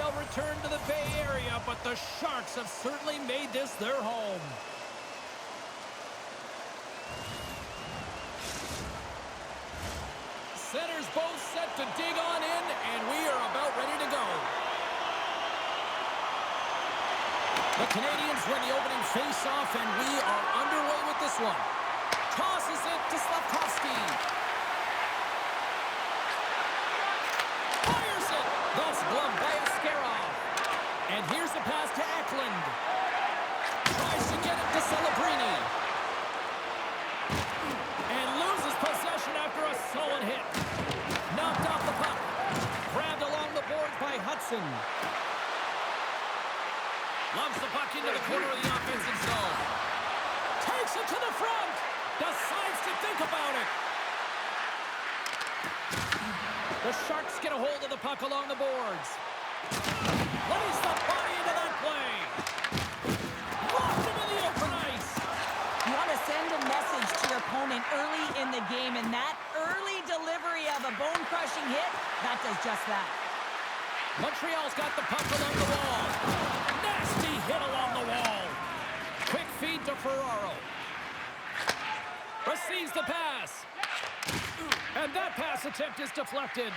shall return to the Bay Area, but the Sharks have certainly made this their home. Centers both set to dig on in, and we are about ready to go. The Canadians win the opening face-off, and we are underway with this one. Tosses it to Slavkovsky. Fires it. That's gloved by Askarov. And here's the pass to Eklund. Tries to get it to Celebrini. And loses possession after a solid hit. Knocked off the puck. Grabbed along the boards by Hudson. Loves the puck into the corner of the offensive zone. Takes it to the front. Decides to think about it. The Sharks get a hold of the puck along the boards. Lays the body into that play. Locked him in the open ice. You want to send a message to your opponent early in the game, and that early delivery of a bone-crushing hit, that does just that. Montreal's got the puck along the wall. Nasty hit along the wall. Quick feed to Ferraro. Receives the pass. And that pass attempt is deflected.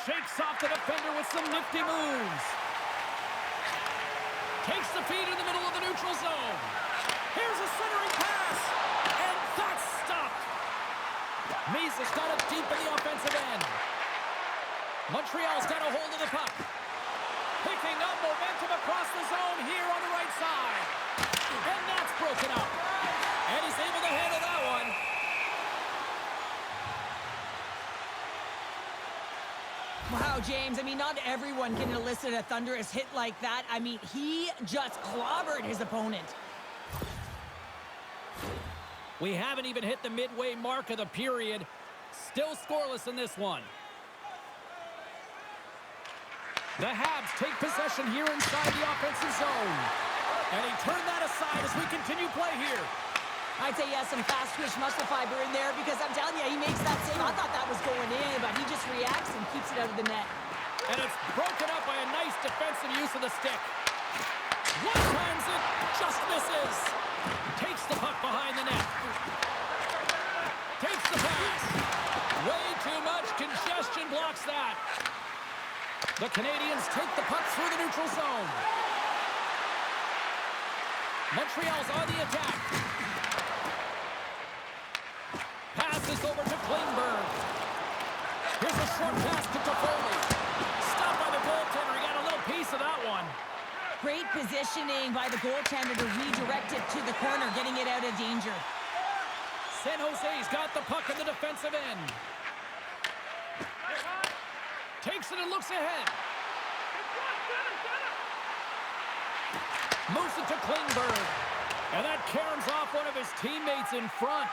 Shakes off the defender with some nifty moves. Takes the feed in the middle of the neutral zone. Here's a centering pass. And that's stopped. Misa's got it deep in the offensive end. Montreal's got a hold of the puck. Picking up momentum across the zone here on the right side. And that's broken up. And he's able to handle that one. Wow, James, I mean, not everyone can elicit a thunderous hit like that. I mean, he just clobbered his opponent. We haven't even hit the midway mark of the period. Still scoreless in this one. The Habs take possession here inside the offensive zone. And he turned that aside as we continue play here. I'd say he has some fast-twitch muscle fiber in there because I'm telling you, he makes that save. I thought that was going in, but he just reacts and keeps it out of the net. And it's broken up by a nice defensive use of the stick. One-times it, just misses. Takes the puck behind the net. Takes the pass. Way too much congestion blocks that. The Canadians take the puck through the neutral zone. Montreal's on the attack. Passes over to Klingberg. Here's a short pass to Toffoli. Stopped by the goaltender. He got a little piece of that one. Great positioning by the goaltender to redirect it to the corner, getting it out of danger. San Jose's got the puck in the defensive end. Takes it and looks ahead. Moves it to Klingberg. And that caroms off one of his teammates in front.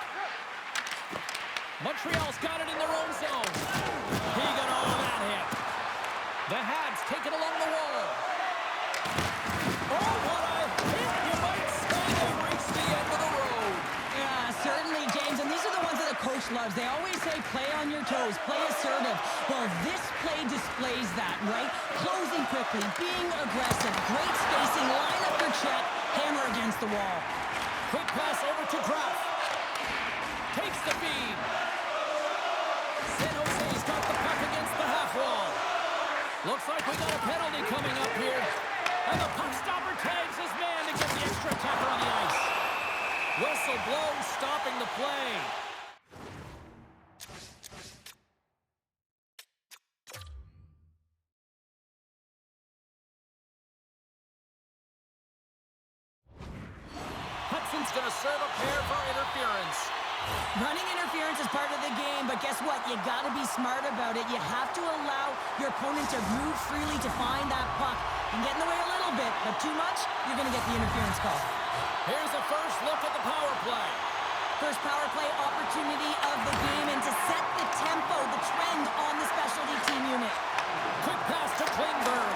Montreal's got it in their own zone. He got all of that hit. The Habs take it along the wall. Oh, what a hit! You might say they reached the end of the road. Yeah, certainly, James. And these are the ones that the coach loves. They always say, play on your toes, play assertive. Well, this play displays that, right? Closing quickly, being aggressive, great spacing, line up your check, hammer against the wall. Quick pass over to Graf. Takes the feed. San Jose's got the puck against the half wall. Looks like we got a penalty coming up here. And the puck stopper tags his man to get the extra attacker on the ice. Whistle blows, stopping the play. Hudson's going to serve a pair for interference. Running interference is part of the game, but guess what? You got to be smart about it. You have to allow your opponent to move freely to find that puck. You can get in the way a little bit, but too much, you're going to get the interference call. Here's a first look at the power play. First power play opportunity of the game, and to set the tempo, the trend on the specialty team unit. Quick pass to Klingberg.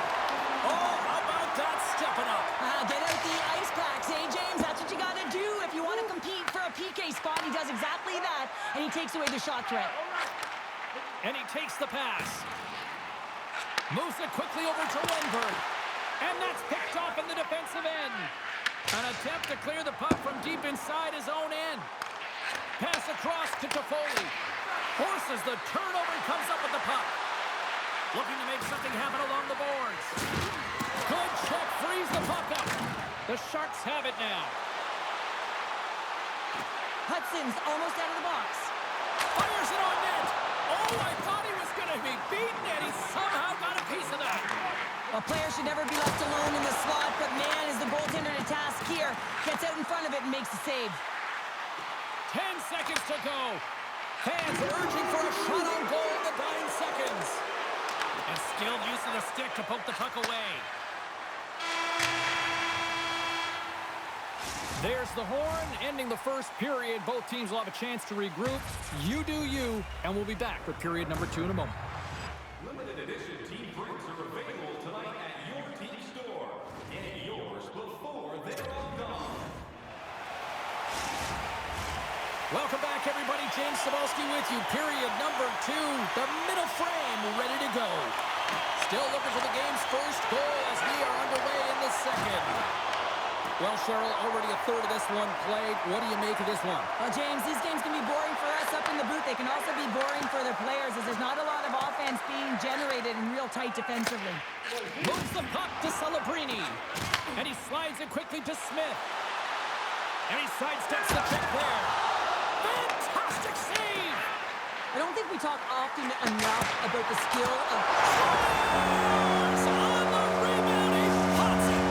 Oh, how about that stepping up? Get out the ice packs, hey, James? That's what you got to do if you want to compete for a PK spot. He does exactly that, and he takes away the shot threat. And he takes the pass. Moves it quickly over to Wenberg. And that's picked off in the defensive end. An attempt to clear the puck from deep inside his own end. Pass across to Toffoli. Forces the turnover and comes up with the puck. Looking to make something happen along the boards. Good check, frees the puck up. The Sharks have it now. Hudson's almost out of the box. Fires it on net. Oh, I thought he was going to be beaten, and he somehow got a piece of that. A player should never be left alone in the slot, but man, is the goaltender to task here. Gets out in front of it and makes the save. 10 seconds to go. Fans urging for a shot on goal in the dying seconds. A skilled use of the stick to poke the puck away. There's the horn, ending the first period. Both teams will have a chance to regroup. You do you, and we'll be back with period number 2 in a moment. Limited edition team drinks are available tonight at your team store. Get yours before they're all gone. Welcome back, everybody. James Cebulski with you. Period number 2. The middle frame ready to go. Still looking for the game's first goal as we are underway in the second. Well, Cheryl, already a third of this one played. What do you make of this one? Well, James, these games can be boring for us up in the booth. They can also be boring for their players as there's not a lot of offense being generated and real tight defensively. Moves the puck to Celebrini. And he slides it quickly to Smith. And he sidesteps the check there. Fantastic save! I don't think we talk often enough about the skill of... On the rebound, he pots it!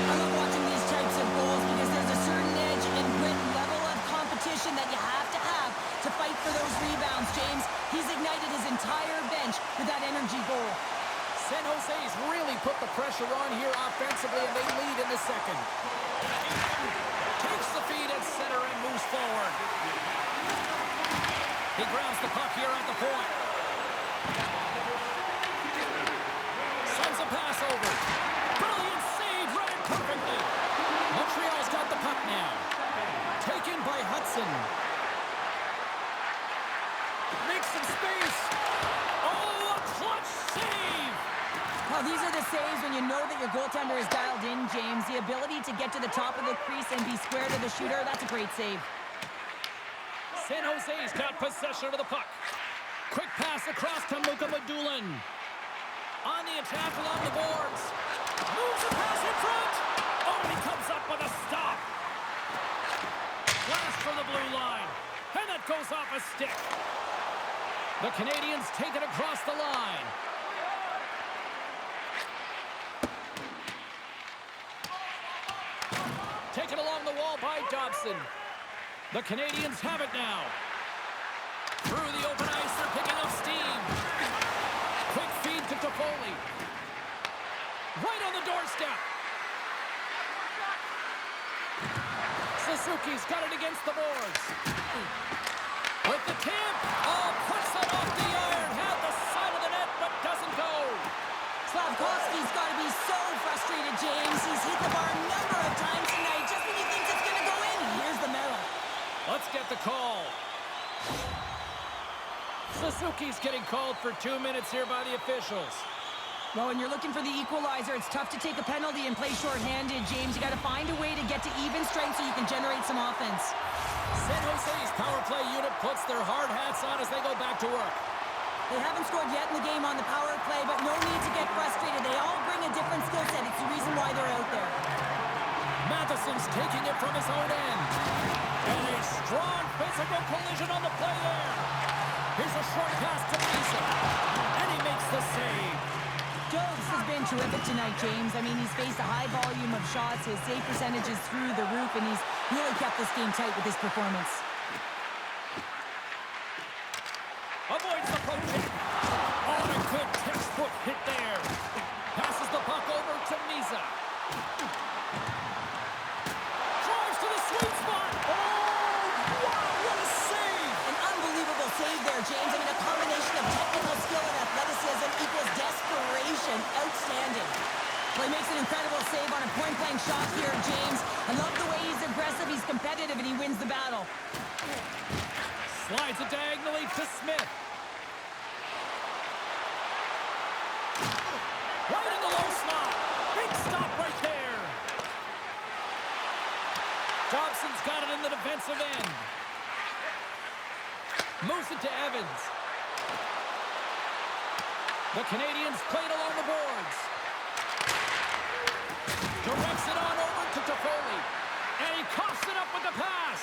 I love watching these types of goals because there's a certain edge and grit level of competition that you have to fight for those rebounds, James. He's ignited his entire bench with that energy goal. San Jose's really put the pressure on here offensively, and they lead in the second. Takes the feed at center and moves forward. He grabs the puck here at the point. Sends a pass over. Brilliant save, read it perfectly. Montreal's got the puck now. Taken by Hudson. Makes some space. Oh, a clutch save! Well, these are the saves when you know that your goaltender is dialed in, James. The ability to get to the top of the crease and be square to the shooter, that's a great save. San Jose's got possession of the puck. Quick pass across to Muka Madulin. On the attack along the boards. Moves the pass in front. Oh, he comes up with a stop. Blast from the blue line. And that goes off a stick. The Canadians take it across the line. Taken along the wall by Dobson. The Canadians have it now. Through the open ice, they're picking up steam. Quick feed to Toffoli. Right on the doorstep. Suzuki's got it against the boards. With the tip. Oh, puts it off the iron. Had the side of the net, but doesn't go. Slavkovsky's got to be so frustrated, James. He's hit the bar a number of times tonight. Just when he thinks it's going to go in, here's the medal. Let's get the call. Suzuki's getting called for 2 minutes here by the officials. Well, when you're looking for the equalizer, it's tough to take a penalty and play shorthanded, James. You got to find a way to get to even strength so you can generate some offense. San Jose's power play unit puts their hard hats on as they go back to work. They haven't scored yet in the game on the power play, but no need to get frustrated. They all bring a different skill set. It's the reason why they're out there. Matheson's taking it from his own end. And a strong physical collision on the play there. Here's a short pass to Misa. And he makes the save. Jones has been terrific tonight, James. I mean, he's faced a high volume of shots. His save percentage is through the roof, and he's really kept this game tight with his performance. Avoids the poke hit. Oh, a good textbook hit there. Passes the puck over to Misa. Drives to the sweet spot. Oh, wow, what a save. An unbelievable save there, James. I mean, a combination of technical skill and athleticism equals desperation. Outstanding. Well, he makes an incredible save on a point-blank shot here, James. I love the way he's aggressive, he's competitive, and he wins the battle. Slides it diagonally to Smith. Right in the low slot. Big stop right there. Dobson's got it in the defensive end. Moves it to Evans. The Canadians played along the boards. Directs it on over to Toffoli. And he coughs it up with the pass.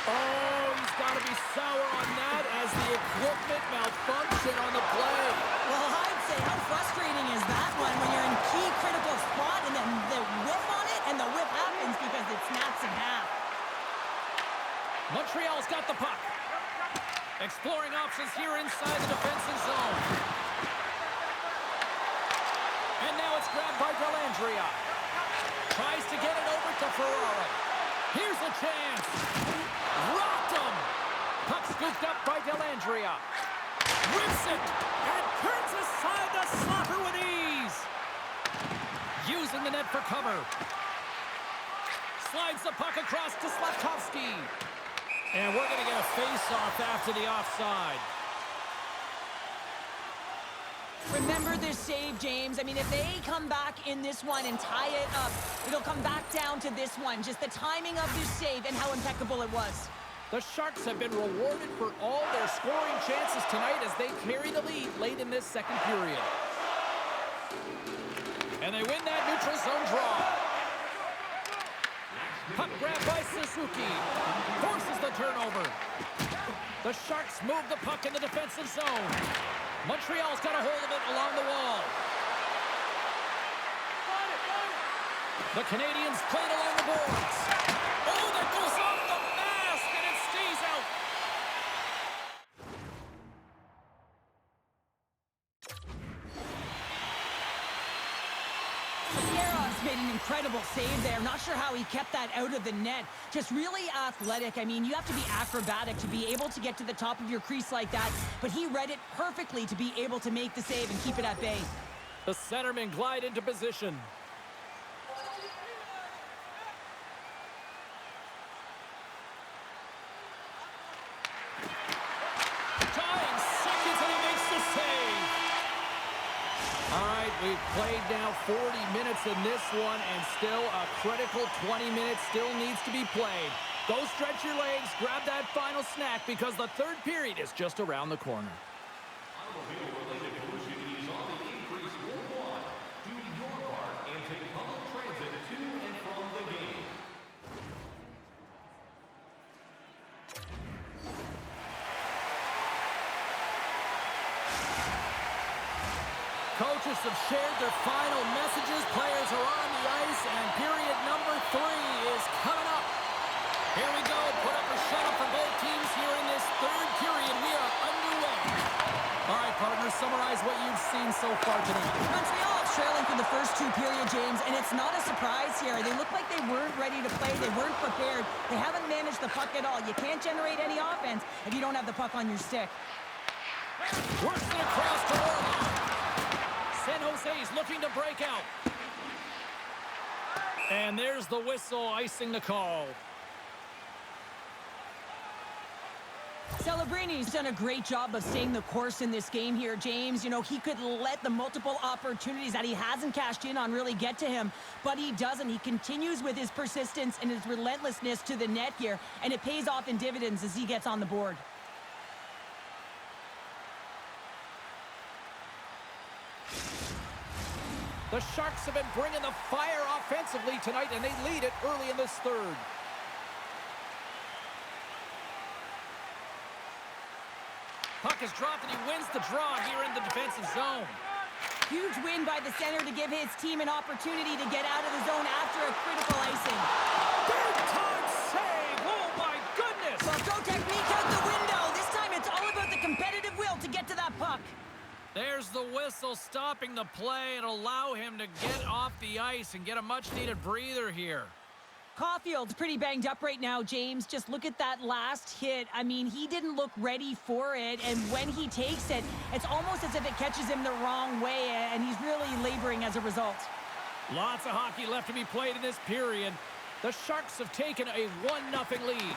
Oh, he's got to be sour on that as the equipment malfunctioned on the play. Well, I'd say, how frustrating is that one when you're in key critical spot and then the whiff on it, and the whiff happens because it snaps in half. Montreal's got the puck. Exploring options here inside the defensive zone. And now it's grabbed by Dellandrea. Tries to get it over to Ferraro. Here's a chance. Rocked him. Puck scooped up by Dellandrea. Rips it and turns aside the slapper with ease. Using the net for cover. Slides the puck across to Slavkovsky. And we're going to get a face-off after the offside. Remember this save, James. I mean, if they come back in this one and tie it up, it'll come back down to this one. Just the timing of this save and how impeccable it was. The Sharks have been rewarded for all their scoring chances tonight as they carry the lead late in this second period. And they win that neutral zone draw. Puck grab by Suzuki. Forces the turnover. The Sharks move the puck in the defensive zone. Montreal's got a hold of it along the wall. The Canadians played along the boards. Oh, that goes off the mask, and it stays out. Sierra's made an incredible save there. Not sure how he kept that out of the net. Just really athletic. I mean, you have to be acrobatic to be able to get to the top of your crease like that, but he read it perfectly to be able to make the save and keep it at bay. The centermen glide into position. Dying seconds, and he makes the save. All right, we've played now 40 minutes in this one, and still a critical 20 minutes still needs to be played. Go stretch your legs, grab that final snack, because the third period is just around the corner. Automobile-related pollution is on the increase worldwide. Do your part and take public transit to and from the game. Coaches have shared their final messages. Players are on the ice, and period number 3 is coming up. Here we go. Put up or shut up for both teams here in this third period. We are underway. All right, partners, summarize what you've seen so far tonight. Montreal trailing for the first 2 periods, James, and it's not a surprise here. They look like they weren't ready to play. They weren't prepared. They haven't managed the puck at all. You can't generate any offense if you don't have the puck on your stick. Works it across to Orlov. San Jose's looking to break out. And there's the whistle icing the call. Celebrini's done a great job of staying the course in this game here, James. You know, he could let the multiple opportunities that he hasn't cashed in on really get to him, but he doesn't. He continues with his persistence and his relentlessness to the net here, and it pays off in dividends as he gets on the board. The Sharks have been bringing the fire offensively tonight, and they lead it early in this third. Puck is dropped, and he wins the draw here in the defensive zone. Huge win by the center to give his team an opportunity to get out of the zone after a critical icing. Big-time save! Oh, my goodness! So throw technique out the window. This time it's all about the competitive will to get to that puck. There's the whistle stopping the play and allow him to get off the ice and get a much-needed breather here. Caulfield's pretty banged up right now, James. Just look at that last hit. I mean, he didn't look ready for it, and when he takes it, it's almost as if it catches him the wrong way, and he's really laboring as a result. Lots of hockey left to be played in this period. The Sharks have taken a 1-0 lead.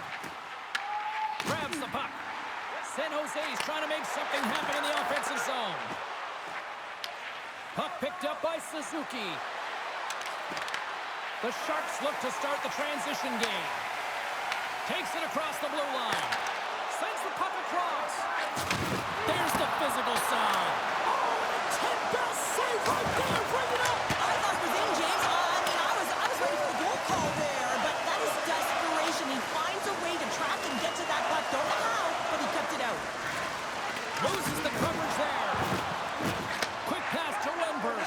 Grabs the puck. San Jose's trying to make something happen in the offensive zone. Puck picked up by Suzuki. The Sharks look to start the transition game. Takes it across the blue line. Sends the puck across. There's the physical side. Oh, 10-best save right there. Bring it up. I thought it was in, James. I was ready for the goal call there, but that is desperation. He finds a way to track and get to that puck. Don't know how, but he kept it out. Loses the coverage there. Quick pass to Wenberg.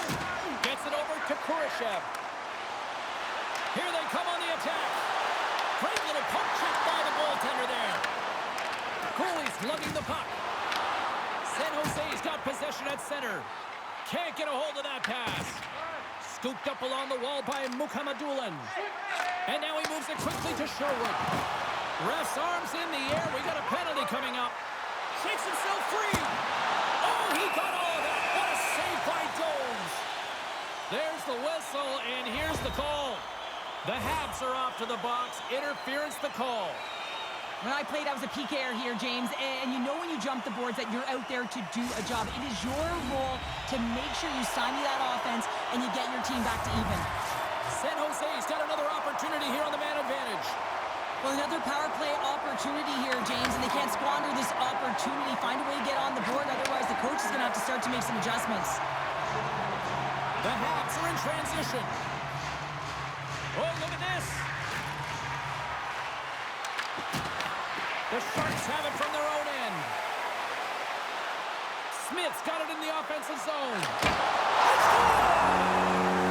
Gets it over to Kurashev. Here they come on the attack. Great little pump check by the goaltender there. Cooley's lugging the puck. San Jose's got possession at center. Can't get a hold of that pass. Scooped up along the wall by Mukhamadullin. And now he moves it quickly to Sherwood. Ref's arms in the air. We got a penalty coming up. Shakes himself free. Oh, he got all of that. What a save by Domes. There's the whistle, and here's the call. The Habs are off to the box. Interference the call. When I played, I was a PKer here, James, and you know when you jump the boards that you're out there to do a job. It is your role to make sure you stymie that offense and you get your team back to even. San Jose's got another opportunity here on the man advantage. Well, another power play opportunity here, James, and they can't squander this opportunity. Find a way to get on the board, otherwise the coach is going to have to start to make some adjustments. The Habs are in transition. Oh, look at this. The Sharks have it from their own end. Smith's got it in the offensive zone. It's good!